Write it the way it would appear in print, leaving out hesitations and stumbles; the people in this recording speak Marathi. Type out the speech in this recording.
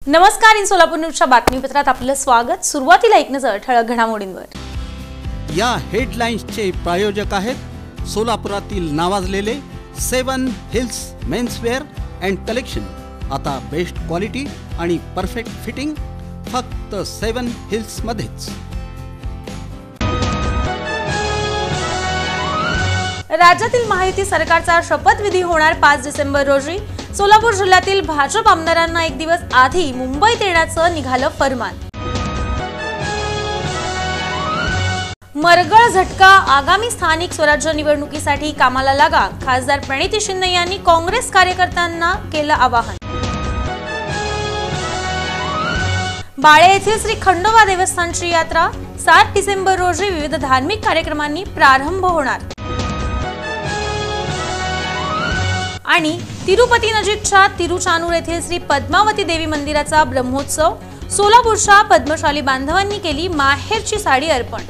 नमस्कार, इन सोलापूर न्यूजच्या बातमीपत्रात आपलं स्वागत। सुरुवातीला एक नजर ठळक घडामोडींवर। या हेडलाईन्सचे प्रायोजक आहेत सोलापुरातील नावाजलेले 7 हिल्स मेन्सवेअर अँड कलेक्शन। आता बेस्ट क्वालिटी आणि परफेक्ट फिटिंग फक्त 7 हिल्स मध्येच। राज्यातील महायुती सरकारचा शपथविधी होणार 5 डिसेंबर रोजी। सोलापूर जिल्ह्यातील भाजप आमदारांना एक दिवस आधी मुंबईत येण्याचं निघालं फरमान। मरगळ झटका, आगामी स्थानिक स्वराज्य निवडणुकीसाठी कामाला लागा, खासदार प्रणिती शिंदे यांनी काँग्रेस कार्यकर्त्यांना केलं आवाहन। बाळे येथील श्री खंडोबा देवस्थानची यात्रा 7 डिसेंबर रोजी विविध धार्मिक कार्यक्रमांनी प्रारंभ होणार। आणि तिरुपती नजीकच्या तिरुचानूर येथील श्री पद्मावती देवी मंदिराचा ब्रह्मोत्सव। सोलापूरच्या पद्मशाली बांधवांनी केली माहेरची साडी अर्पण।